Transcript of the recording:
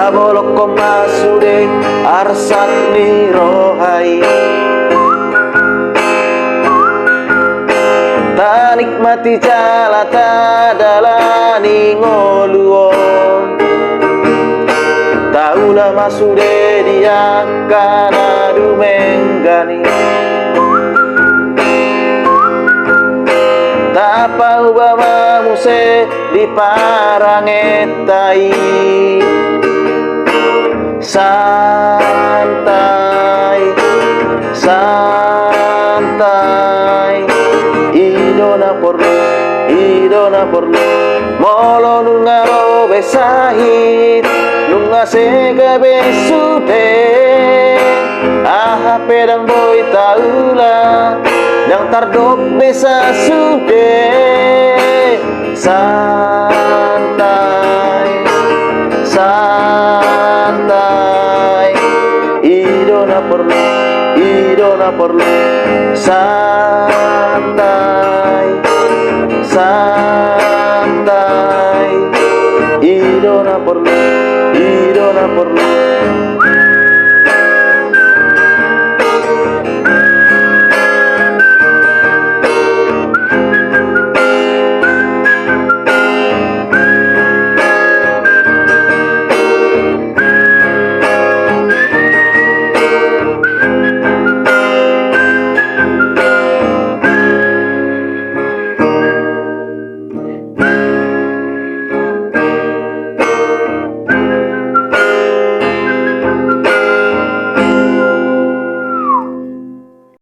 Tabolok koma sude arsat ni rohai, ta nikmati jalata dalani ngoluon, taula masude dia kana dumenggani, tapa ubama muse di parangetai, santai santai, idona porlu molo nunga robe sahit nunga sega besude aha pedang boy taula yang tardok besa sude, santai santai, idona porlu santai santai, idona porlu